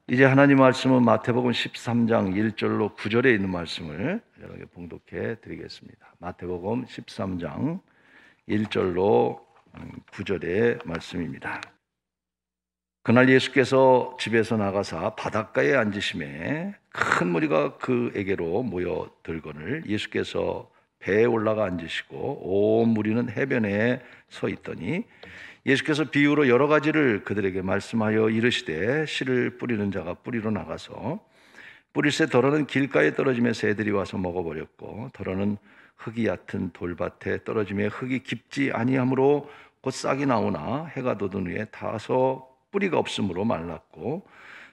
이제 하나님 말씀은 마태복음 13장 1절로 9절에 있는 말씀을 여러분께 봉독해 드리겠습니다. 마태복음 13장 1절로 9절의 말씀입니다. 그날 예수께서 집에서 나가사 바닷가에 앉으심에 큰 무리가 그에게로 모여들거늘 예수께서 배에 올라가 앉으시고 온 무리는 해변에 서 있더니 예수께서 비유로 여러 가지를 그들에게 말씀하여 이르시되 씨를 뿌리는 자가 뿌리러 나가서 뿌릴새 덜어는 길가에 떨어지며 새들이 와서 먹어버렸고 덜어는 흙이 얕은 돌밭에 떨어지며 흙이 깊지 아니하므로 곧 싹이 나오나 해가 돋은 후에 타서 뿌리가 없으므로 말랐고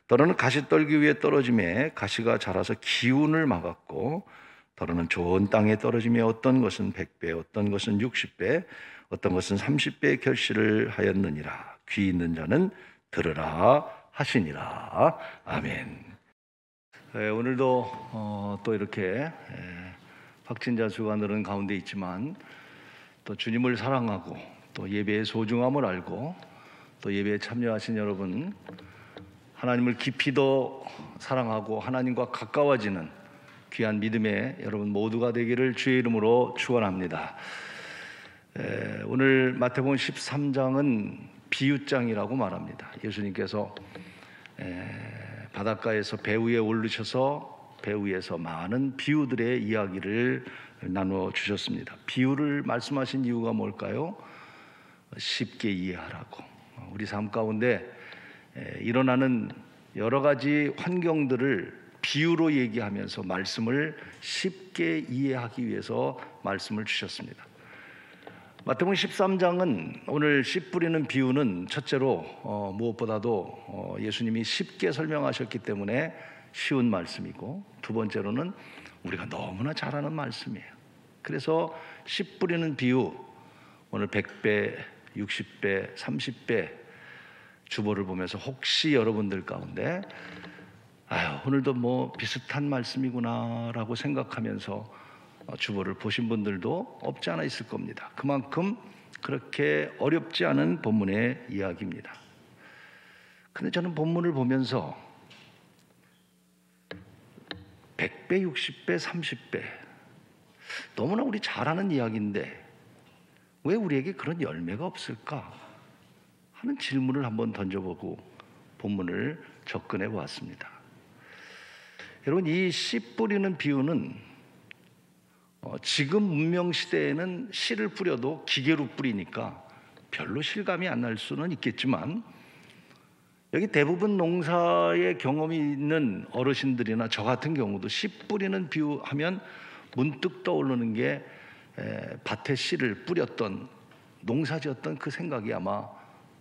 덜어는 가시떨기 위에 떨어지며 가시가 자라서 기운을 막았고 덜어는 좋은 땅에 떨어지며 어떤 것은 100배 어떤 것은 60배 어떤 것은 30배의 결실을 하였느니라. 귀 있는 자는 들으라 하시니라. 아멘. 오늘도 또 이렇게 확진자 수가 늘은 가운데 있지만 또 주님을 사랑하고 또 예배의 소중함을 알고 또 예배에 참여하신 여러분, 하나님을 깊이 더 사랑하고 하나님과 가까워지는 귀한 믿음의 여러분 모두가 되기를 주의 이름으로 축원합니다. 오늘 마태복음 13장은 비유장이라고 말합니다. 예수님께서 바닷가에서 배 위에 오르셔서 배 위에서 많은 비유들의 이야기를 나누어 주셨습니다. 비유를 말씀하신 이유가 뭘까요? 쉽게 이해하라고. 우리 삶 가운데 일어나는 여러 가지 환경들을 비유로 얘기하면서 말씀을 쉽게 이해하기 위해서 말씀을 주셨습니다. 마태복음 13장은 오늘 씨 뿌리는 비유는 첫째로 무엇보다도 예수님이 쉽게 설명하셨기 때문에 쉬운 말씀이고, 두 번째로는 우리가 너무나 잘 아는 말씀이에요. 그래서 씨 뿌리는 비유, 오늘 100배, 60배, 30배 주보를 보면서 혹시 여러분들 가운데 오늘도 뭐 비슷한 말씀이구나 라고 생각하면서 주보를 보신 분들도 없지 않아 있을 겁니다. 그만큼 그렇게 어렵지 않은 본문의 이야기입니다. 근데 저는 본문을 보면서 100배, 60배, 30배 너무나 우리 잘 아는 이야기인데 왜 우리에게 그런 열매가 없을까 하는 질문을 한번 던져보고 본문을 접근해 보았습니다. 여러분, 이 씨 뿌리는 비유는 지금 문명 시대에는 씨를 뿌려도 기계로 뿌리니까 별로 실감이 안 날 수는 있겠지만, 여기 대부분 농사의 경험이 있는 어르신들이나 저 같은 경우도 씨 뿌리는 비유하면 문득 떠오르는 게 밭에 씨를 뿌렸던, 농사지었던 그 생각이 아마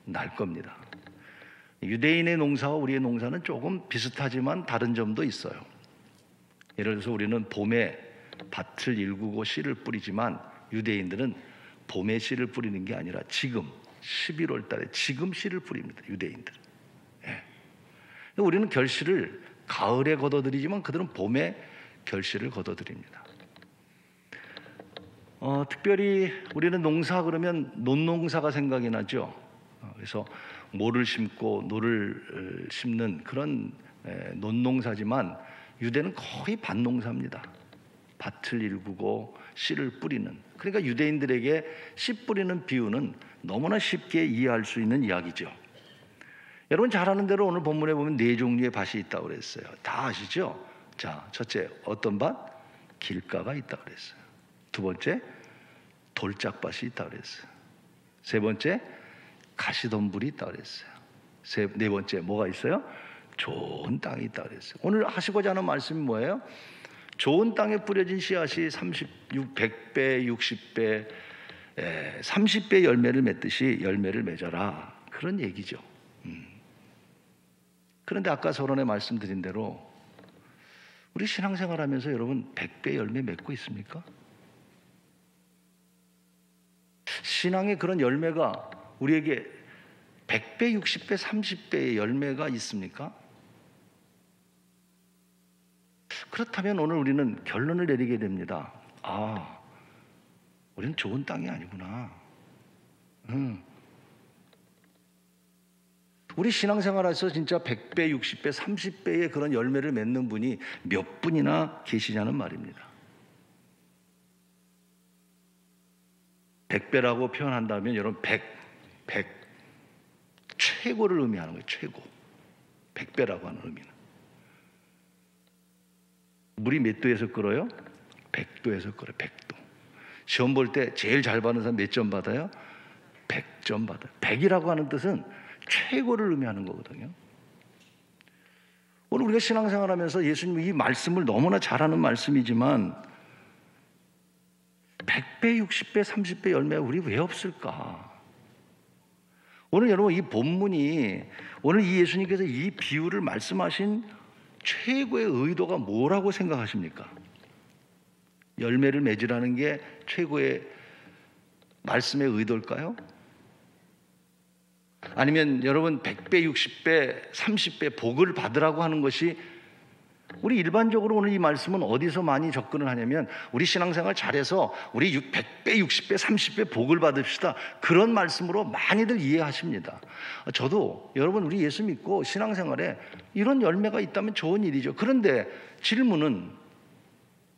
날 겁니다. 유대인의 농사와 우리의 농사는 조금 비슷하지만 다른 점도 있어요. 예를 들어서 우리는 봄에 밭을 일구고 씨를 뿌리지만 유대인들은 봄에 씨를 뿌리는 게 아니라 지금 11월 달에 지금 씨를 뿌립니다. 유대인들은. 우리는 결실을 가을에 거둬들이지만 그들은 봄에 결실을 거둬들입니다. 특별히 우리는 농사 그러면 논농사가 생각이 나죠. 그래서 모를 심고 노를 심는 그런 논농사지만 유대는 거의 밭농사입니다. 밭을 일구고 씨를 뿌리는. 그러니까 유대인들에게 씨 뿌리는 비유는 너무나 쉽게 이해할 수 있는 이야기죠. 여러분 잘 아는 대로 오늘 본문에 보면 4종류의 밭이 있다고 그랬어요. 다 아시죠? 자, 첫째 어떤 밭? 길가가 있다고 그랬어요. 두 번째 돌짝밭이 있다고 그랬어요. 세 번째 가시덤불이 있다고 그랬어요. 네 번째 뭐가 있어요? 좋은 땅이 있다고 그랬어요. 오늘 하시고자 하는 말씀이 뭐예요? 좋은 땅에 뿌려진 씨앗이 100배, 60배, 30배 열매를 맺듯이 열매를 맺어라, 그런 얘기죠. 그런데 아까 서론에 말씀드린 대로 우리 신앙생활하면서 여러분 100배 열매 맺고 있습니까? 신앙의 그런 열매가 우리에게 100배, 60배, 30배의 열매가 있습니까? 그렇다면 오늘 우리는 결론을 내리게 됩니다. 우리는 좋은 땅이 아니구나. 우리 신앙생활에서 진짜 100배, 60배, 30배의 그런 열매를 맺는 분이 몇 분이나 계시냐는 말입니다. 100배라고 표현한다면 여러분 100 최고를 의미하는 거예요. 최고. 100배라고 하는 의미는. 물이 몇 도에서 끓어요? 100도에서 끓어요. 100도. 시험 볼 때 제일 잘 받는 사람 몇 점 받아요? 100점 받아요. 100이라고 하는 뜻은 최고를 의미하는 거거든요. 오늘 우리가 신앙생활하면서 예수님이 이 말씀을 너무나 잘하는 말씀이지만 100배, 60배, 30배 열매가 우리 왜 없을까? 오늘 여러분 이 본문이 오늘 이 예수님께서 이 비유를 말씀하신 최고의 의도가 뭐라고 생각하십니까? 열매를 맺으라는 게 최고의 말씀의 의도일까요? 아니면 여러분 100배, 60배, 30배 복을 받으라고 하는 것이 우리 일반적으로 오늘 이 말씀은 어디서 많이 접근을 하냐면 우리 신앙생활 잘해서 우리 100배, 60배, 30배 복을 받읍시다. 그런 말씀으로 많이들 이해하십니다. 저도 여러분 우리 예수 믿고 신앙생활에 이런 열매가 있다면 좋은 일이죠. 그런데 질문은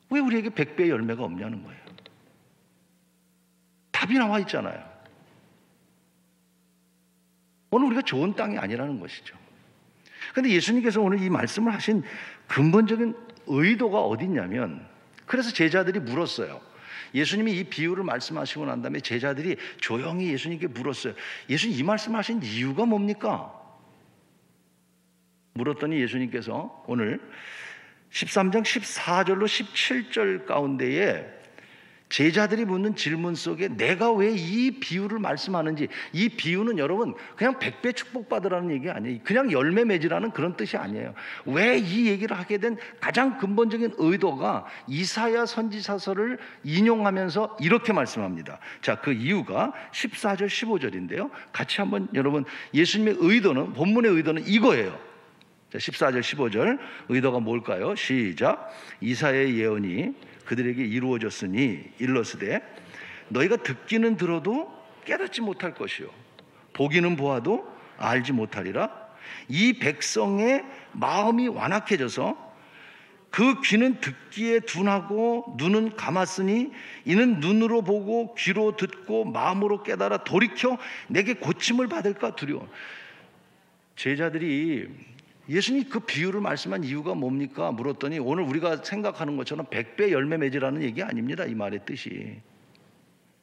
왜 우리에게 100배의 열매가 없냐는 거예요. 답이 나와 있잖아요. 오늘 우리가 좋은 땅이 아니라는 것이죠. 그런데 예수님께서 오늘 이 말씀을 하신 근본적인 의도가 어디 있냐면 그래서 제자들이 물었어요. 예수님이 이 비유를 말씀하시고 난 다음에 제자들이 조용히 예수님께 물었어요. 예수님 이 말씀하신 이유가 뭡니까? 물었더니 예수님께서 오늘 13장 14절로 17절 가운데에 제자들이 묻는 질문 속에 내가 왜 이 비유를 말씀하는지, 이 비유는 여러분 그냥 100배 축복받으라는 얘기 아니에요. 그냥 열매 맺으라는 그런 뜻이 아니에요. 왜 이 얘기를 하게 된 가장 근본적인 의도가 이사야 선지자서를 인용하면서 이렇게 말씀합니다. 자, 그 이유가 14절 15절인데요 같이 한번 여러분 예수님의 의도는, 본문의 의도는 이거예요. 자, 14절 15절 의도가 뭘까요? 시작. 이사야의 예언이 그들에게 이루어졌으니 일러스되 너희가 듣기는 들어도 깨닫지 못할 것이요 보기는 보아도 알지 못하리라. 이 백성의 마음이 완악해져서 그 귀는 듣기에 둔하고 눈은 감았으니 이는 눈으로 보고 귀로 듣고 마음으로 깨달아 돌이켜 내게 고침을 받을까 두려워. 제자들이 예수님이 그 비유를 말씀한 이유가 뭡니까? 물었더니 오늘 우리가 생각하는 것처럼 100배 열매 맺으라는 얘기 아닙니다. 이 말의 뜻이.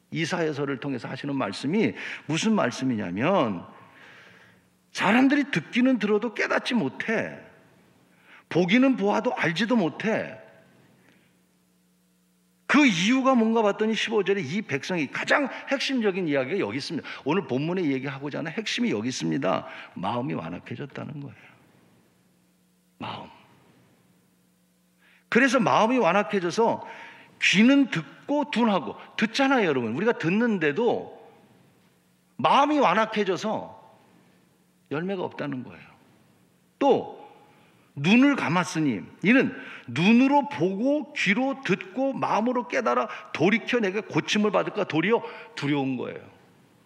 이사야서를 통해서 하시는 말씀이 무슨 말씀이냐면 사람들이 듣기는 들어도 깨닫지 못해. 보기는 보아도 알지도 못해. 그 이유가 뭔가 봤더니 15절에 이 백성이 가장 핵심적인 이야기가 여기 있습니다. 오늘 본문에 얘기하고자 하는 핵심이 여기 있습니다. 마음이 완악해졌다는 거예요. 마음. 그래서 마음이 완악해져서 귀는 듣고 둔하고, 듣잖아요 여러분. 우리가 듣는데도 마음이 완악해져서 열매가 없다는 거예요. 또 눈을 감았으니 이는 눈으로 보고 귀로 듣고 마음으로 깨달아 돌이켜 내게 고침을 받을까 도리어 두려운 거예요.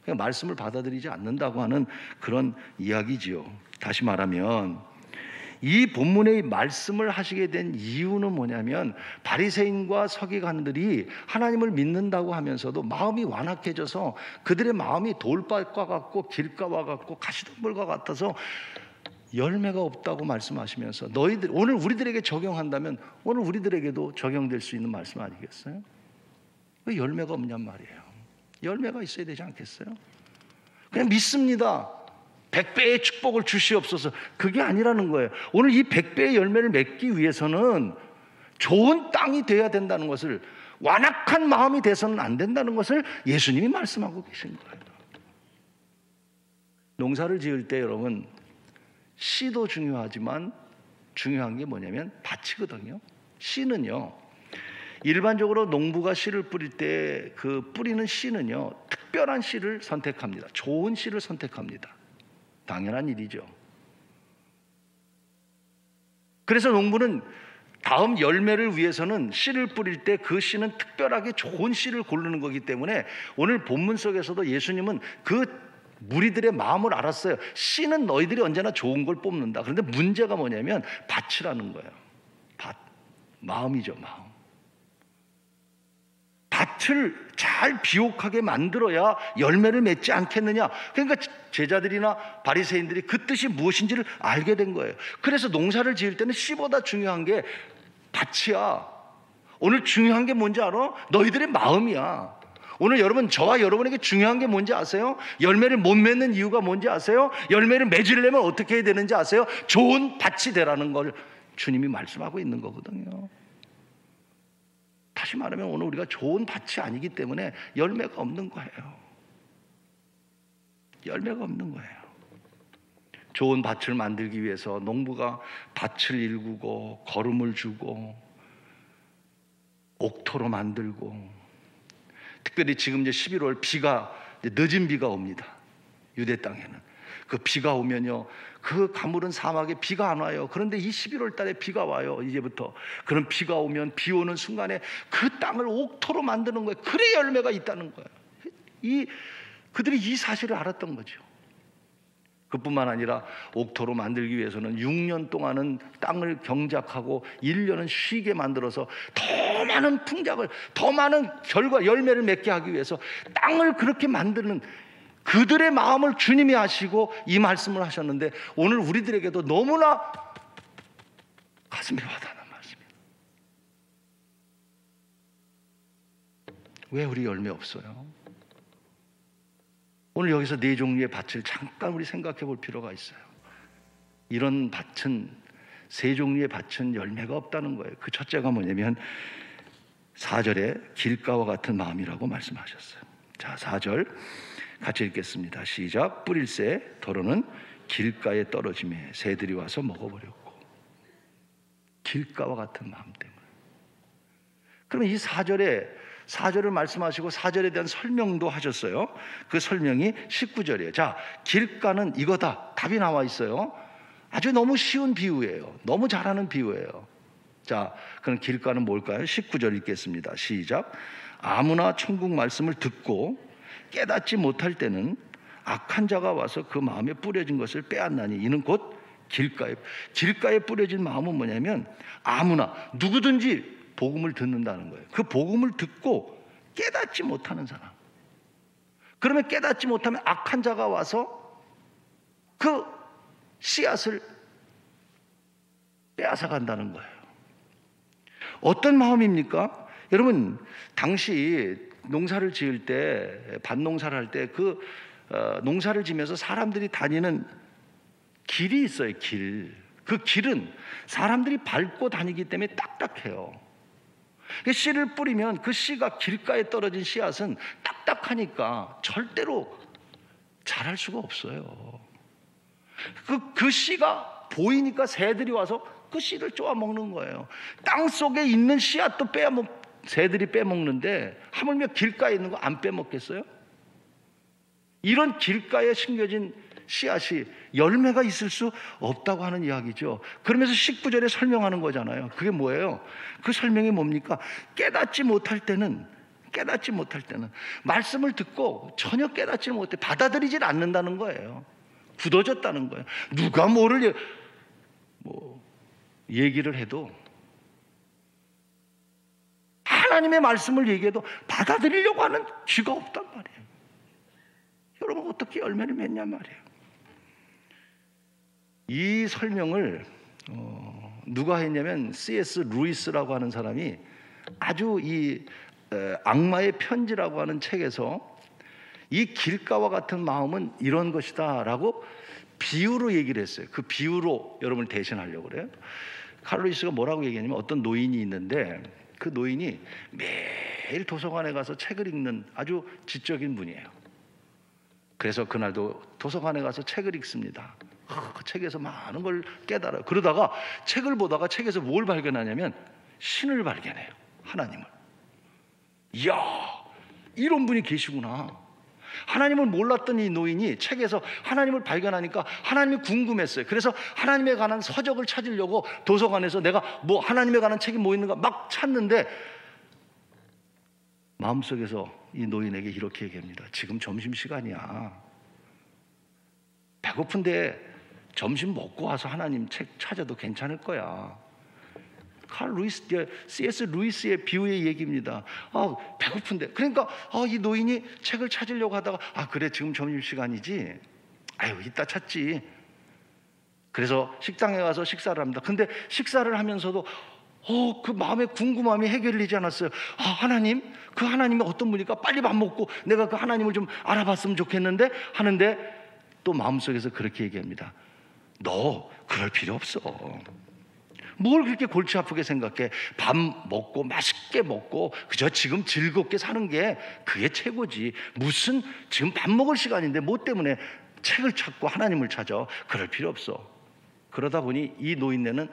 그냥 말씀을 받아들이지 않는다고 하는 그런 이야기지요. 다시 말하면 이 본문의 말씀을 하시게 된 이유는 뭐냐면 바리새인과 서기관들이 하나님을 믿는다고 하면서도 마음이 완악해져서 그들의 마음이 돌밭과 같고 길가와 같고 가시덤불과 같아서 열매가 없다고 말씀하시면서 너희들 오늘 우리들에게 적용한다면 오늘 우리들에게도 적용될 수 있는 말씀 아니겠어요? 왜 열매가 없냔 말이에요. 열매가 있어야 되지 않겠어요? 그냥 믿습니다. 100배의 축복을 주시옵소서. 그게 아니라는 거예요. 오늘 이 100배의 열매를 맺기 위해서는 좋은 땅이 되어야 된다는 것을, 완악한 마음이 돼서는 안 된다는 것을 예수님이 말씀하고 계신 거예요. 농사를 지을 때 여러분 씨도 중요하지만 중요한 게 뭐냐면 밭이거든요. 씨는요, 일반적으로 농부가 씨를 뿌릴 때 그 뿌리는 씨는요 특별한 씨를 선택합니다. 좋은 씨를 선택합니다. 당연한 일이죠. 그래서 농부는 다음 열매를 위해서는 씨를 뿌릴 때 그 씨는 특별하게 좋은 씨를 고르는 거기 때문에 오늘 본문 속에서도 예수님은 그 무리들의 마음을 알았어요. 씨는 너희들이 언제나 좋은 걸 뽑는다. 그런데 문제가 뭐냐면 밭이라는 거예요. 밭, 마음이죠, 마음. 밭을 잘 비옥하게 만들어야 열매를 맺지 않겠느냐. 그러니까 제자들이나 바리새인들이 그 뜻이 무엇인지를 알게 된 거예요. 그래서 농사를 지을 때는 씨보다 중요한 게 밭이야. 오늘 중요한 게 뭔지 알아? 너희들의 마음이야. 오늘 여러분, 저와 여러분에게 중요한 게 뭔지 아세요? 열매를 못 맺는 이유가 뭔지 아세요? 열매를 맺으려면 어떻게 해야 되는지 아세요? 좋은 밭이 되라는 걸 주님이 말씀하고 있는 거거든요. 다시 말하면 오늘 우리가 좋은 밭이 아니기 때문에 열매가 없는 거예요. 열매가 없는 거예요. 좋은 밭을 만들기 위해서 농부가 밭을 일구고 거름을 주고 옥토로 만들고, 특별히 지금 이제 11월 비가 늦은 비가 옵니다. 유대 땅에는 그 비가 오면요, 그 가물은 사막에 비가 안 와요. 그런데 이 11월 달에 비가 와요. 이제부터. 그런 비가 오면 비 오는 순간에 그 땅을 옥토로 만드는 거예요. 그래 열매가 있다는 거예요. 그들이 이 사실을 알았던 거죠. 그뿐만 아니라 옥토로 만들기 위해서는 6년 동안은 땅을 경작하고 1년은 쉬게 만들어서 더 많은 풍작을, 더 많은 결과 열매를 맺게 하기 위해서 땅을 그렇게 만드는 그들의 마음을 주님이 아시고 이 말씀을 하셨는데, 오늘 우리들에게도 너무나 가슴이 와닿는 말씀이에요. 왜 우리 열매 없어요? 오늘 여기서 네 종류의 밭을 잠깐 우리 생각해 볼 필요가 있어요. 이런 밭은, 세 종류의 밭은 열매가 없다는 거예요. 그 첫째가 뭐냐면 4절에 길가와 같은 마음이라고 말씀하셨어요. 자, 4절 같이 읽겠습니다. 시작. 뿌릴새 더러는 길가에 떨어지매 새들이 와서 먹어버렸고. 길가와 같은 마음 때문에. 그러면 이 4절을 말씀하시고 4절에 대한 설명도 하셨어요. 그 설명이 19절이에요. 자, 길가는 이거다. 답이 나와 있어요. 아주 너무 쉬운 비유예요. 너무 잘하는 비유예요. 자, 그럼 길가는 뭘까요? 19절 읽겠습니다. 시작. 아무나 천국 말씀을 듣고 깨닫지 못할 때는 악한 자가 와서 그 마음에 뿌려진 것을 빼앗나니 이는 곧 길가에 뿌려진 마음은 뭐냐면 아무나, 누구든지 복음을 듣는다는 거예요. 그 복음을 듣고 깨닫지 못하는 사람. 그러면 깨닫지 못하면 악한 자가 와서 그 씨앗을 빼앗아 간다는 거예요. 어떤 마음입니까? 여러분, 당시 농사를 지을 때, 밭농사를 할 때 그 농사를 지면서 사람들이 다니는 길이 있어요. 그 길은 사람들이 밟고 다니기 때문에 딱딱해요. 씨를 뿌리면 그 씨가 길가에 떨어진 씨앗은 딱딱하니까 절대로 자랄 수가 없어요. 그 씨가 보이니까 새들이 와서 그 씨를 쪼아 먹는 거예요. 땅 속에 있는 씨앗도 새들이 빼먹는데 하물며 길가에 있는 거 안 빼먹겠어요? 이런 길가에 심겨진 씨앗이 열매가 있을 수 없다고 하는 이야기죠. 그러면서 19절에 설명하는 거잖아요. 그게 뭐예요? 그 설명이 뭡니까? 깨닫지 못할 때는 말씀을 듣고 전혀 깨닫지 못해 받아들이질 않는다는 거예요. 굳어졌다는 거예요. 누가 뭐를 얘기를 해도, 하나님의 말씀을 얘기해도 받아들이려고 하는 귀가 없단 말이에요. 여러분, 어떻게 열매를 맺냐 말이에요. 이 설명을 누가 했냐면 C.S. 루이스라고 하는 사람이 아주 이 악마의 편지라고 하는 책에서 이 길가와 같은 마음은 이런 것이다 라고 비유로 얘기를 했어요. 그 비유로 여러분을 대신하려고 그래요. 칼 루이스가 뭐라고 얘기하냐면, 어떤 노인이 있는데 그 노인이 매일 도서관에 가서 책을 읽는 아주 지적인 분이에요. 그래서 그날도 도서관에 가서 책을 읽습니다. 그 책에서 많은 걸 깨달아요. 그러다가 책을 보다가 책에서 뭘 발견하냐면 신을 발견해요. 하나님을. 이야, 이런 분이 계시구나. 하나님을 몰랐던 이 노인이 책에서 하나님을 발견하니까 하나님이 궁금했어요. 그래서 하나님에 관한 서적을 찾으려고 도서관에서 내가 하나님에 관한 책이 뭐 있는가 막 찾는데, 마음속에서 이 노인에게 이렇게 얘기합니다. 지금 점심시간이야. 배고픈데 점심 먹고 와서 하나님 책 찾아도 괜찮을 거야. C.S. 루이스의 비유의 얘기입니다. 배고픈데. 그러니까 이 노인이 책을 찾으려고 하다가 그래 지금 점심시간이지. 아유 이따 찾지. 그래서 식당에 가서 식사를 합니다. 근데 식사를 하면서도 그 마음의 궁금함이 해결되지 않았어요. 하나님? 그 하나님이 어떤 분일까? 빨리 밥 먹고 내가 그 하나님을 좀 알아봤으면 좋겠는데 하는데 또 마음속에서 그렇게 얘기합니다. 너 그럴 필요 없어. 뭘 그렇게 골치 아프게 생각해? 밥 먹고 맛있게 먹고 그저 지금 즐겁게 사는 게 그게 최고지. 무슨 지금 밥 먹을 시간인데 뭐 때문에 책을 찾고 하나님을 찾아? 그럴 필요 없어. 그러다 보니 이 노인네는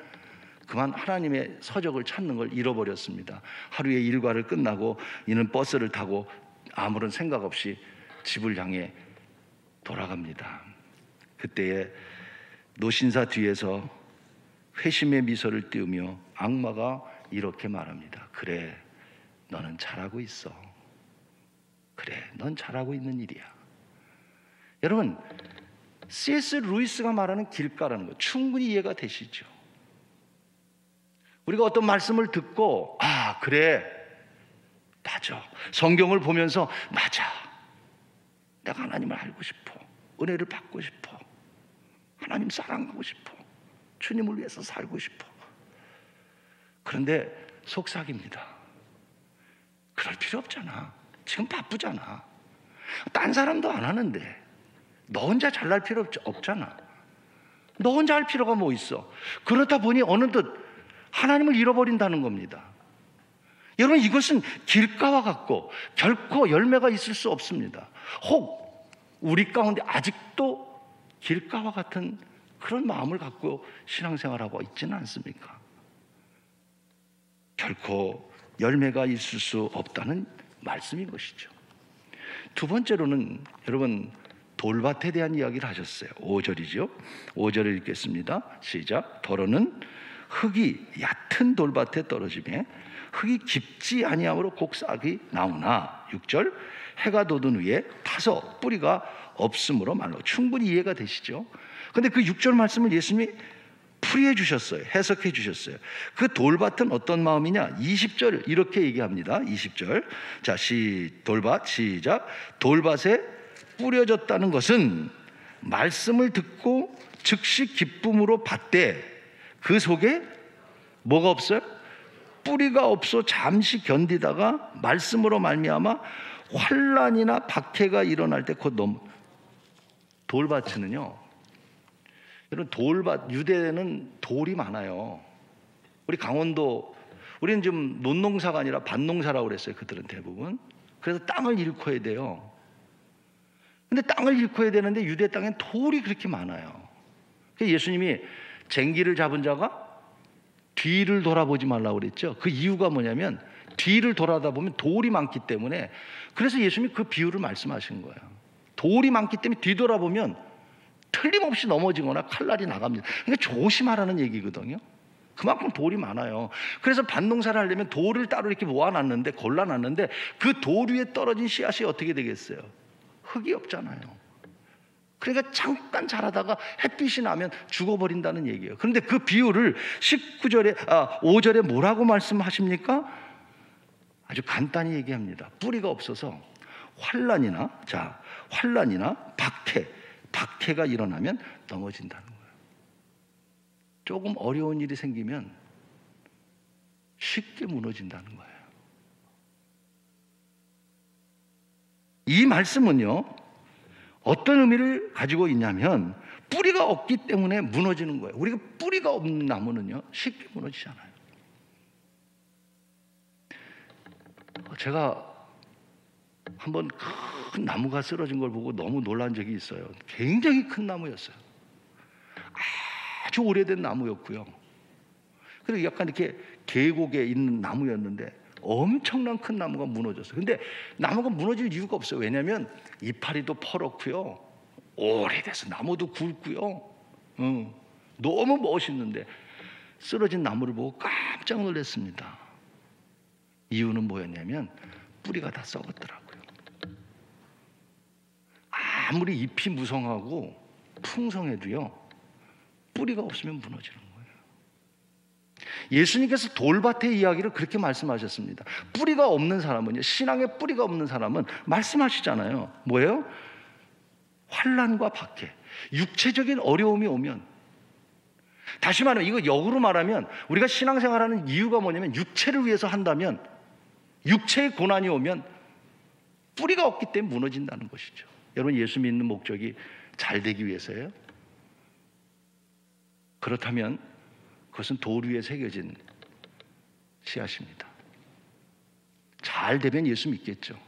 그만 하나님의 서적을 찾는 걸 잃어버렸습니다. 하루의 일과를 끝나고 이는 버스를 타고 아무런 생각 없이 집을 향해 돌아갑니다. 그때에 노신사 뒤에서 회심의 미소를 띄우며 악마가 이렇게 말합니다. 그래, 너는 잘하고 있어. 그래, 넌 잘하고 있는 일이야. 여러분, C.S. 루이스가 말하는 길가라는 거 충분히 이해가 되시죠? 우리가 어떤 말씀을 듣고 그래, 맞아. 성경을 보면서 맞아. 내가 하나님을 알고 싶어. 은혜를 받고 싶어. 하나님 사랑하고 싶어. 주님을 위해서 살고 싶어. 그런데 속삭입니다. 그럴 필요 없잖아. 지금 바쁘잖아. 딴 사람도 안 하는데 너 혼자 잘날 필요 없잖아. 너 혼자 할 필요가 뭐 있어. 그렇다 보니 어느덧 하나님을 잃어버린다는 겁니다. 여러분, 이것은 길가와 같고 결코 열매가 있을 수 없습니다. 혹 우리 가운데 아직도 길가와 같은 그런 마음을 갖고 신앙생활하고 있지는 않습니까? 결코 열매가 있을 수 없다는 말씀인 것이죠. 두 번째로는 여러분, 돌밭에 대한 이야기를 하셨어요. 5절이죠. 5절을 읽겠습니다. 시작. 더러는 흙이 얕은 돌밭에 떨어지며 흙이 깊지 아니함으로 곡삭이 나오나 6절 해가 돋은 위에 타서 뿌리가 없으므로 말로. 충분히 이해가 되시죠? 근데 그 6절 말씀을 예수님이 풀이해 주셨어요. 해석해 주셨어요. 그 돌밭은 어떤 마음이냐? 20절 이렇게 얘기합니다. 20절. 자, 돌밭 시작. 돌밭에 뿌려졌다는 것은 말씀을 듣고 즉시 기쁨으로 받되 그 속에 뭐가 없어요? 뿌리가 없어 잠시 견디다가 말씀으로 말미암아 환난이나 박해가 일어날 때 곧 돌밭은요, 여러분, 돌밭, 유대는 돌이 많아요. 우리 강원도, 우리는 지금 논농사가 아니라 밭농사라고 그랬어요. 그들은 대부분. 그래서 땅을 일궈야 돼요. 근데 땅을 일궈야 되는데 유대 땅엔 돌이 그렇게 많아요. 그래서 예수님이 쟁기를 잡은 자가 뒤를 돌아보지 말라고 그랬죠. 그 이유가 뭐냐면 뒤를 돌아다보면 돌이 많기 때문에. 그래서 예수님이 그 비유를 말씀하신 거예요. 돌이 많기 때문에 뒤돌아보면 틀림없이 넘어지거나 칼날이 나갑니다. 그러니까 조심하라는 얘기거든요. 그만큼 돌이 많아요. 그래서 밭농사를 하려면 돌을 따로 이렇게 모아놨는데, 골라놨는데 그 돌 위에 떨어진 씨앗이 어떻게 되겠어요? 흙이 없잖아요. 그러니까 잠깐 자라다가 햇빛이 나면 죽어버린다는 얘기예요. 그런데 그 비유를 5절에 뭐라고 말씀하십니까? 아주 간단히 얘기합니다. 뿌리가 없어서 환난이나 박해가 일어나면 넘어진다는 거예요. 조금 어려운 일이 생기면 쉽게 무너진다는 거예요. 이 말씀은요, 어떤 의미를 가지고 있냐면 뿌리가 없기 때문에 무너지는 거예요. 우리가 뿌리가 없는 나무는요, 쉽게 무너지잖아요. 제가 한번 큰 나무가 쓰러진 걸 보고 너무 놀란 적이 있어요. 굉장히 큰 나무였어요. 아주 오래된 나무였고요. 그리고 약간 이렇게 계곡에 있는 나무였는데 엄청난 큰 나무가 무너졌어요. 근데 나무가 무너질 이유가 없어요. 왜냐하면 이파리도 퍼렇고요, 오래돼서 나무도 굵고요, 너무 멋있는데 쓰러진 나무를 보고 깜짝 놀랐습니다. 이유는 뭐였냐면 뿌리가 다 썩었더라고요. 아무리 잎이 무성하고 풍성해도요, 뿌리가 없으면 무너지는 거예요. 예수님께서 돌밭의 이야기를 그렇게 말씀하셨습니다. 뿌리가 없는 사람은요, 신앙에 뿌리가 없는 사람은 말씀하시잖아요. 뭐예요? 환난과 박해, 육체적인 어려움이 오면, 다시 말하면 이거 역으로 말하면 우리가 신앙생활하는 이유가 뭐냐면 육체를 위해서 한다면, 육체의 고난이 오면 뿌리가 없기 때문에 무너진다는 것이죠. 여러분, 예수 믿는 목적이 잘 되기 위해서예요? 그렇다면 그것은 돌 위에 새겨진 씨앗입니다. 잘 되면 예수 믿겠죠.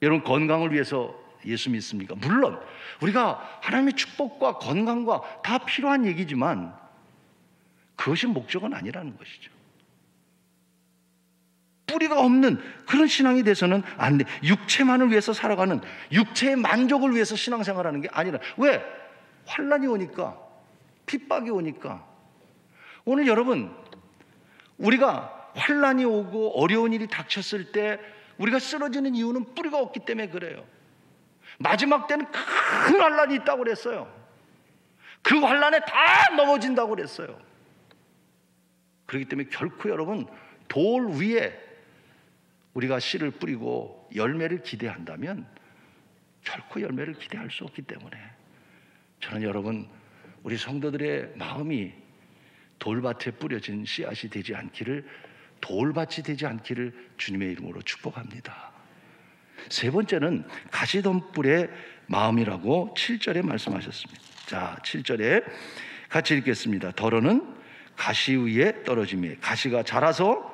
여러분, 건강을 위해서 예수 믿습니까? 물론 우리가 하나님의 축복과 건강과 다 필요한 얘기지만 그것이 목적은 아니라는 것이죠. 뿌리가 없는 그런 신앙이 돼서는 안 돼. 육체만을 위해서 살아가는, 육체의 만족을 위해서 신앙생활하는 게 아니라, 왜? 환난이 오니까, 핍박이 오니까. 오늘 여러분, 우리가 환난이 오고 어려운 일이 닥쳤을 때 우리가 쓰러지는 이유는 뿌리가 없기 때문에 그래요. 마지막 때는 큰 환난이 있다고 그랬어요. 그 환난에 다 넘어진다고 그랬어요. 그렇기 때문에 결코 여러분, 돌 위에 우리가 씨를 뿌리고 열매를 기대한다면 결코 열매를 기대할 수 없기 때문에, 저는 여러분, 우리 성도들의 마음이 돌밭에 뿌려진 씨앗이 되지 않기를, 돌밭이 되지 않기를 주님의 이름으로 축복합니다. 세 번째는 가시덤불의 마음이라고 7절에 말씀하셨습니다. 자, 7절에 같이 읽겠습니다. 더러는 가시 위에 떨어짐에 가시가 자라서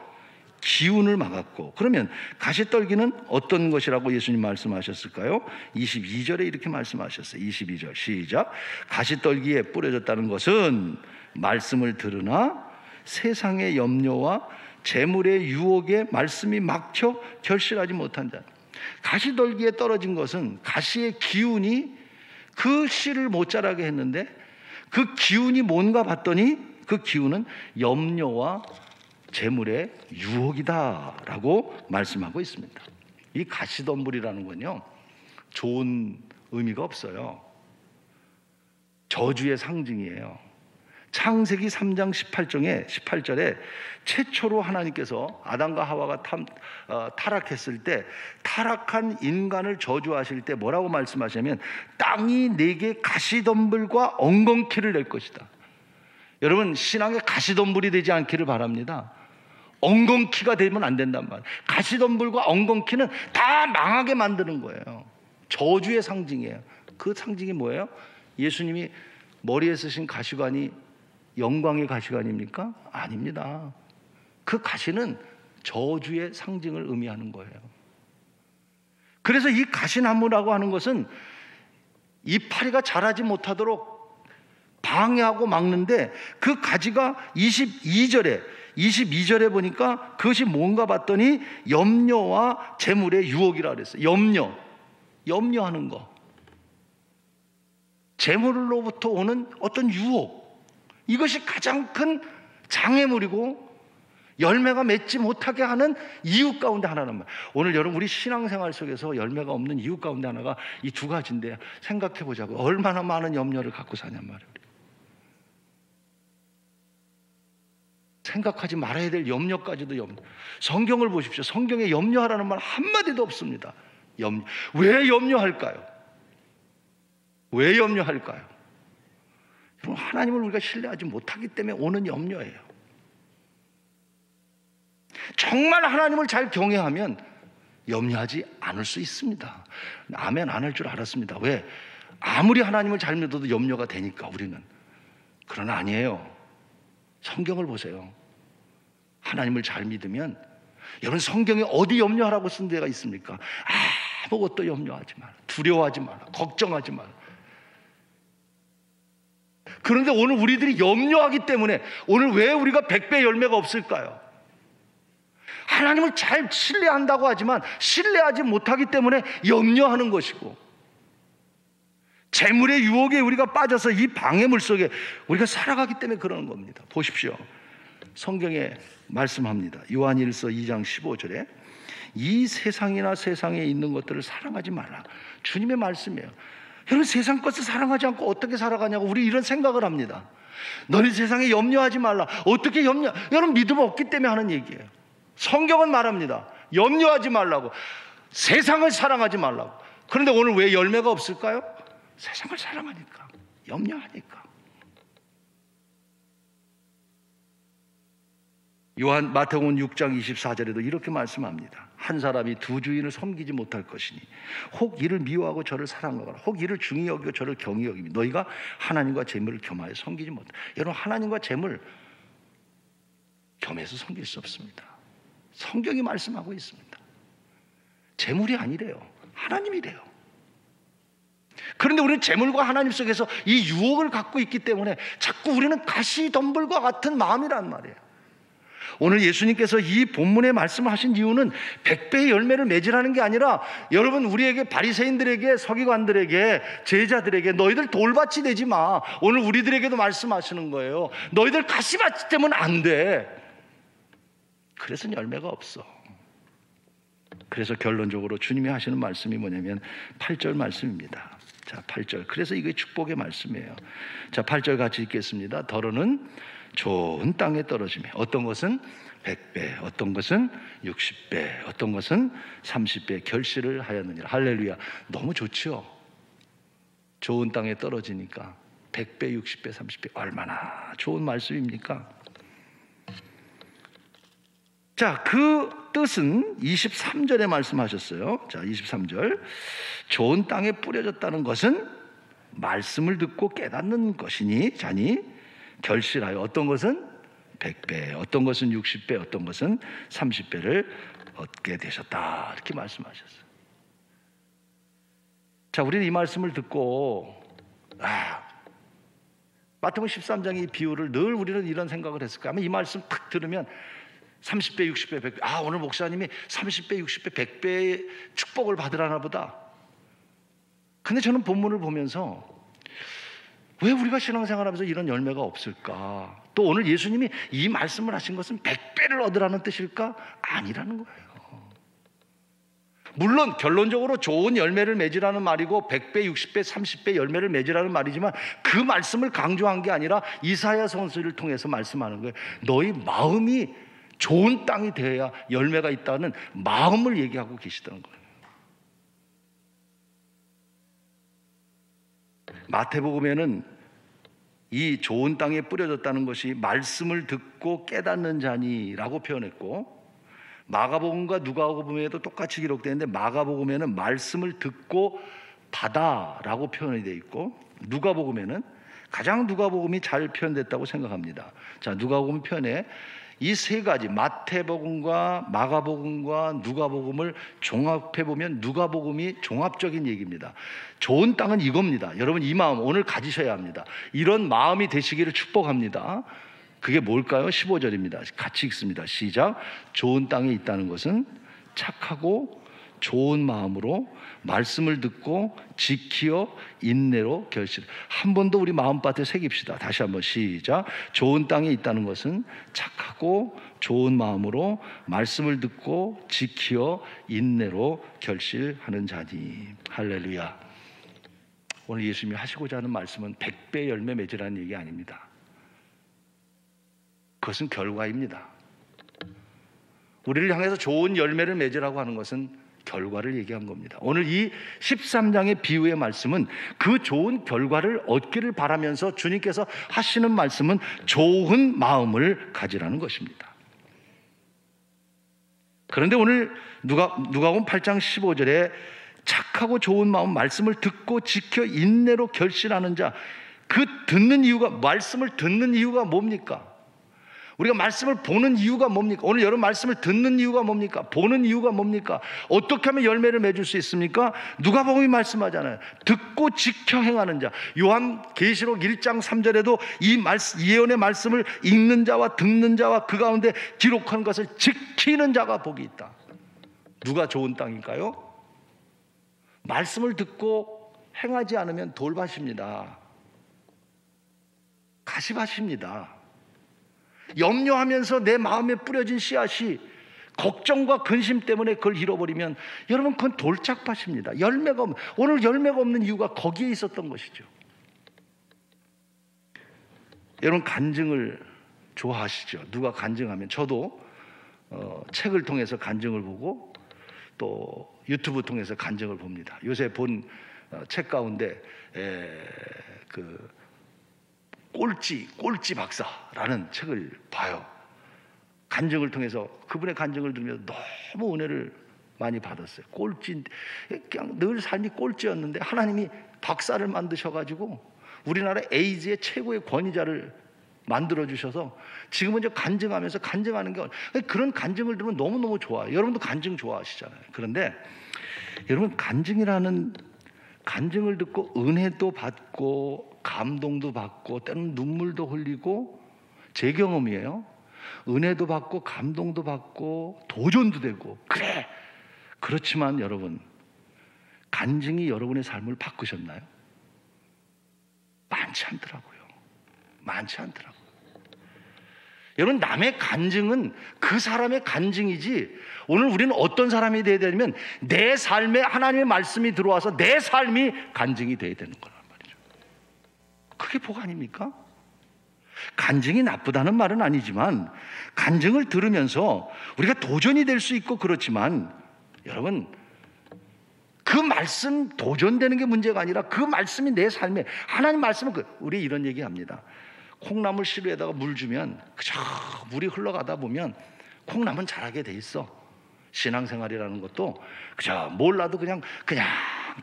기운을 막았고, 그러면 가시떨기는 어떤 것이라고 예수님 말씀하셨을까요? 22절에 이렇게 말씀하셨어요. 22절 시작. 가시떨기에 뿌려졌다는 것은 말씀을 들으나 세상의 염려와 재물의 유혹에 말씀이 막혀 결실하지 못한 자. 가시떨기에 떨어진 것은 가시의 기운이 그 씨를 못 자라게 했는데, 그 기운이 뭔가 봤더니 그 기운은 염려와 재물의 유혹이다라고 말씀하고 있습니다. 이 가시덤불이라는 건요, 좋은 의미가 없어요. 저주의 상징이에요. 창세기 3장 18절에 최초로 하나님께서 아담과 하와가 타락했을 때, 타락한 인간을 저주하실 때 뭐라고 말씀하시냐면, 땅이 내게 가시덤불과 엉겅퀴를 낼 것이다. 여러분, 신앙의 가시덤불이 되지 않기를 바랍니다. 엉겅퀴가 되면 안 된단 말이에요. 가시덤불과 엉겅퀴는 다 망하게 만드는 거예요. 저주의 상징이에요. 그 상징이 뭐예요? 예수님이 머리에 쓰신 가시관이 영광의 가시관입니까? 아닙니다. 그 가시는 저주의 상징을 의미하는 거예요. 그래서 이 가시나무라고 하는 것은 이파리가 자라지 못하도록 방해하고 막는데, 그 가지가 22절에 보니까 그것이 뭔가 봤더니 염려와 재물의 유혹이라 그랬어요. 염려하는 거, 재물로부터 오는 어떤 유혹, 이것이 가장 큰 장애물이고 열매가 맺지 못하게 하는 이유 가운데 하나는 말이에요. 오늘 여러분, 우리 신앙생활 속에서 열매가 없는 이유 가운데 하나가 이 두 가지인데, 생각해 보자고. 얼마나 많은 염려를 갖고 사냔 말이에요. 생각하지 말아야 될 염려까지도 염려. 성경을 보십시오. 성경에 염려하라는 말 한마디도 없습니다. 왜 염려할까요? 왜 염려할까요? 여러분, 하나님을 우리가 신뢰하지 못하기 때문에 오는 염려예요. 정말 하나님을 잘 경외하면 염려하지 않을 수 있습니다. 아멘 안 할 줄 알았습니다. 왜? 아무리 하나님을 잘 믿어도 염려가 되니까 우리는. 그러나 아니에요. 성경을 보세요. 하나님을 잘 믿으면, 여러분, 성경에 어디 염려하라고 쓴 데가 있습니까? 아무것도 염려하지 마라, 두려워하지 마라, 걱정하지 마라. 그런데 오늘 우리들이 염려하기 때문에 오늘 왜 우리가 100배 열매가 없을까요? 하나님을 잘 신뢰한다고 하지만 신뢰하지 못하기 때문에 염려하는 것이고, 재물의 유혹에 우리가 빠져서 이 방해물 속에 우리가 살아가기 때문에 그러는 겁니다. 보십시오. 성경에 말씀합니다. 요한일서 2장 15절에 이 세상이나 세상에 있는 것들을 사랑하지 말라. 주님의 말씀이에요. 여러분, 세상 것을 사랑하지 않고 어떻게 살아가냐고 우리 이런 생각을 합니다. 너희 세상에 염려하지 말라. 어떻게 여러분, 믿음 없기 때문에 하는 얘기예요. 성경은 말합니다. 염려하지 말라고. 세상을 사랑하지 말라고. 그런데 오늘 왜 열매가 없을까요? 세상을 사랑하니까, 염려하니까. 마태복음 6장 24절에도 이렇게 말씀합니다. 한 사람이 두 주인을 섬기지 못할 것이니 혹 이를 미워하고 저를 사랑하거나 혹 이를 중히 여기고 저를 경히 여기니 너희가 하나님과 재물을 겸하여 섬기지 못해. 여러분, 하나님과 재물 겸해서 섬길 수 없습니다. 성경이 말씀하고 있습니다. 재물이 아니래요. 하나님이래요. 그런데 우리는 재물과 하나님 속에서 이 유혹을 갖고 있기 때문에 자꾸 우리는 가시덤불과 같은 마음이란 말이에요. 오늘 예수님께서 이 본문에 말씀하신 이유는 100배의 열매를 맺으라는 게 아니라, 여러분, 우리에게, 바리새인들에게, 서기관들에게, 제자들에게 너희들 돌밭이 되지 마. 오늘 우리들에게도 말씀하시는 거예요. 너희들 가시밭이 되면 안 돼. 그래서 열매가 없어. 그래서 결론적으로 주님이 하시는 말씀이 뭐냐면 8절 말씀입니다. 자, 8절. 그래서 이게 축복의 말씀이에요. 자, 8절 같이 읽겠습니다. 더러는 좋은 땅에 떨어지며 어떤 것은 100배, 어떤 것은 60배, 어떤 것은 30배 결실을 하였느니라. 할렐루야. 너무 좋죠. 좋은 땅에 떨어지니까 100배, 60배, 30배 얼마나 좋은 말씀입니까? 자, 그 뜻은 23절에 말씀하셨어요. 자, 23절. 좋은 땅에 뿌려졌다는 것은 말씀을 듣고 깨닫는 것이니 자니 결실하여 어떤 것은 100배, 어떤 것은 60배, 어떤 것은 30배를 얻게 되셨다. 이렇게 말씀하셨어요. 자, 우리는 이 말씀을 듣고 마태복음 13장의 비유를 늘 우리는 이런 생각을 했을까 하면, 이 말씀 딱 들으면 30배, 60배, 100배, 오늘 목사님이 30배, 60배, 100배의 축복을 받으라나 보다. 근데 저는 본문을 보면서 왜 우리가 신앙생활하면서 이런 열매가 없을까? 또 오늘 예수님이 이 말씀을 하신 것은 100배를 얻으라는 뜻일까? 아니라는 거예요. 물론 결론적으로 좋은 열매를 맺으라는 말이고 100배, 60배, 30배 열매를 맺으라는 말이지만 그 말씀을 강조한 게 아니라 이사야 선지를 통해서 말씀하는 거예요. 너희 마음이 좋은 땅이 되어야 열매가 있다는 마음을 얘기하고 계시다는 거예요. 마태복음에는 이 좋은 땅에 뿌려졌다는 것이 말씀을 듣고 깨닫는 자니라고 표현했고, 마가복음과 누가복음에도 똑같이 기록되는데 마가복음에는 말씀을 듣고 받아라고 표현이 되어 있고, 누가복음에는 가장 누가복음이 잘 표현됐다고 생각합니다. 자, 누가복음 편에 이 세 가지, 마태복음과 마가복음과 누가복음을 종합해보면 누가복음이 종합적인 얘기입니다. 좋은 땅은 이겁니다. 여러분, 이 마음 오늘 가지셔야 합니다. 이런 마음이 되시기를 축복합니다. 그게 뭘까요? 15절입니다. 같이 읽습니다. 시작. 좋은 땅에 있다는 것은 착하고 좋은 마음으로 말씀을 듣고 지키어 인내로 결실. 한 번 더 우리 마음밭에 새깁시다. 다시 한번 시작. 좋은 땅에 있다는 것은 착하고 좋은 마음으로 말씀을 듣고 지키어 인내로 결실하는 자니. 할렐루야. 오늘 예수님이 하시고자 하는 말씀은 100배 열매 맺으라는 얘기 아닙니다. 그것은 결과입니다. 우리를 향해서 좋은 열매를 맺으라고 하는 것은 결과를 얘기한 겁니다. 오늘 이 13장의 비유의 말씀은 그 좋은 결과를 얻기를 바라면서 주님께서 하시는 말씀은 좋은 마음을 가지라는 것입니다. 그런데 오늘 누가복음 8장 15절에 착하고 좋은 마음, 말씀을 듣고 지켜 인내로 결실하는 자, 그 듣는 이유가, 말씀을 듣는 이유가 뭡니까? 우리가 말씀을 보는 이유가 뭡니까? 오늘 여러분 말씀을 듣는 이유가 뭡니까? 보는 이유가 뭡니까? 어떻게 하면 열매를 맺을 수 있습니까? 누가복음이 말씀하잖아요. 듣고 지켜 행하는 자. 요한계시록 1장 3절에도 이 예언의 말씀을 읽는 자와 듣는 자와 그 가운데 기록한 것을 지키는 자가 복이 있다. 누가 좋은 땅일까요? 말씀을 듣고 행하지 않으면 돌밭입니다. 가시밭입니다. 염려하면서 내 마음에 뿌려진 씨앗이 걱정과 근심 때문에 그걸 잃어버리면 여러분 그건 돌짝밭입니다. 오늘 열매가 없는 이유가 거기에 있었던 것이죠. 여러분 간증을 좋아하시죠? 누가 간증하면 저도 책을 통해서 간증을 보고 또 유튜브 통해서 간증을 봅니다. 요새 본 책 가운데 그 꼴찌 박사라는 책을 봐요. 간증을 통해서 그분의 간증을 들으면서 너무 은혜를 많이 받았어요. 그냥 늘 삶이 꼴찌였는데 하나님이 박사를 만드셔가지고 우리나라 에이즈의 최고의 권위자를 만들어주셔서 지금은 이제 간증하면서 간증하는 게 그런 간증을 들으면 너무너무 좋아요. 여러분도 간증 좋아하시잖아요. 그런데 여러분 간증을 듣고 은혜도 받고 감동도 받고 때로는 눈물도 흘리고 제 경험이에요. 은혜도 받고 감동도 받고 도전도 되고 그렇지만 여러분 간증이 여러분의 삶을 바꾸셨나요? 많지 않더라고요. 여러분 남의 간증은 그 사람의 간증이지 오늘 우리는 어떤 사람이 되어야 되냐면 내 삶에 하나님의 말씀이 들어와서 내 삶이 간증이 되어야 되는 거란 말이죠. 그게 복 아닙니까? 간증이 나쁘다는 말은 아니지만 간증을 들으면서 우리가 도전이 될 수 있고 그렇지만 여러분 그 말씀 도전되는 게 문제가 아니라 그 말씀이 내 삶에 하나님 말씀은 우리 이런 얘기합니다. 콩나물 시루에다가 물 주면 그저 물이 흘러가다 보면 콩나물은 자라게 돼 있어. 신앙생활이라는 것도 그저 몰라도 그냥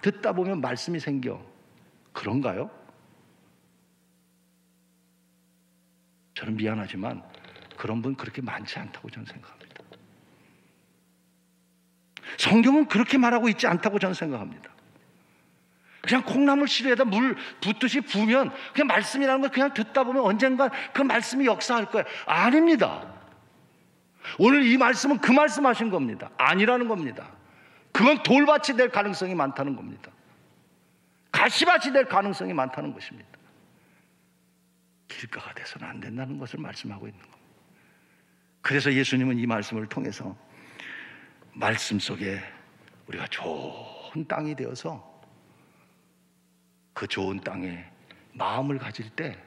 듣다 보면 말씀이 생겨. 그런가요? 저는 미안하지만 그런 분 그렇게 많지 않다고 저는 생각합니다. 성경은 그렇게 말하고 있지 않다고 저는 생각합니다. 그냥 콩나물 시루에다 물 붓듯이 부으면 그냥 말씀이라는 걸 그냥 듣다 보면 언젠가 그 말씀이 역사할 거예요. 아닙니다. 오늘 이 말씀은 그 말씀하신 겁니다. 아니라는 겁니다. 그건 돌밭이 될 가능성이 많다는 겁니다. 가시밭이 될 가능성이 많다는 것입니다. 길가가 돼서는 안 된다는 것을 말씀하고 있는 겁니다. 그래서 예수님은 이 말씀을 통해서 말씀 속에 우리가 좋은 땅이 되어서 그 좋은 땅에 마음을 가질 때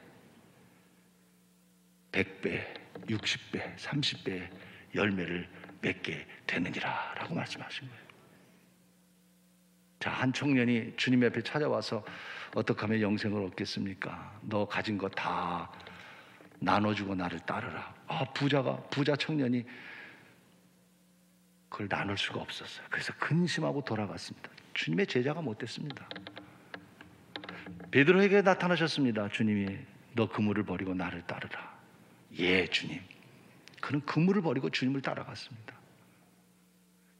100배, 60배, 30배의 열매를 맺게 되느니라 라고 말씀하신 거예요. 자, 한 청년이 주님 앞에 찾아와서 어떻게 하면 영생을 얻겠습니까? 너 가진 거 다 나눠주고 나를 따르라. 부자 청년이 그걸 나눌 수가 없었어요. 그래서 근심하고 돌아갔습니다. 주님의 제자가 못 됐습니다. 베드로에게 나타나셨습니다. 주님이 너 그물을 버리고 나를 따르라. 예, 주님. 그는 그물을 버리고 주님을 따라갔습니다.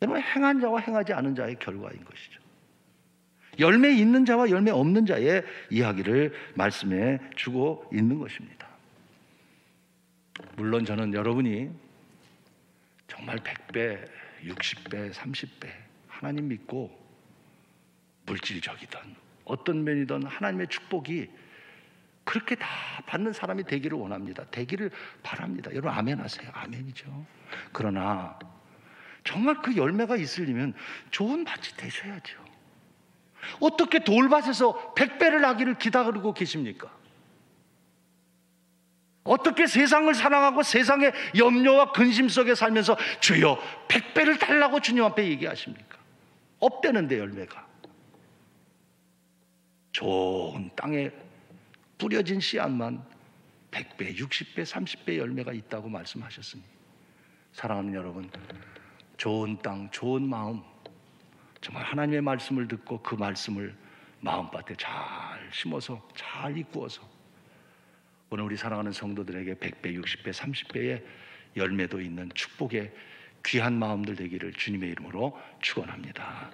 여러분, 행한 자와 행하지 않은 자의 결과인 것이죠. 열매 있는 자와 열매 없는 자의 이야기를 말씀해 주고 있는 것입니다. 물론 저는 여러분이 정말 100배, 60배, 30배 하나님 믿고 물질적이든 어떤 면이든 하나님의 축복이 그렇게 다 받는 사람이 되기를 원합니다. 되기를 바랍니다. 여러분 아멘 하세요. 아멘이죠. 그러나 정말 그 열매가 있으려면 좋은 밭이 되셔야죠. 어떻게 돌밭에서 100배를 하기를 기다리고 계십니까? 어떻게 세상을 사랑하고 세상의 염려와 근심 속에 살면서 주여 100배를 달라고 주님 앞에 얘기하십니까? 없대는데 열매가. 좋은 땅에 뿌려진 씨앗만 100배, 60배, 30배 열매가 있다고 말씀하셨으니 사랑하는 여러분, 좋은 땅, 좋은 마음, 정말 하나님의 말씀을 듣고 그 말씀을 마음밭에 잘 심어서 잘 이꾸어서 오늘 우리 사랑하는 성도들에게 100배, 60배, 30배의 열매도 있는 축복의 귀한 마음들 되기를 주님의 이름으로 축원합니다.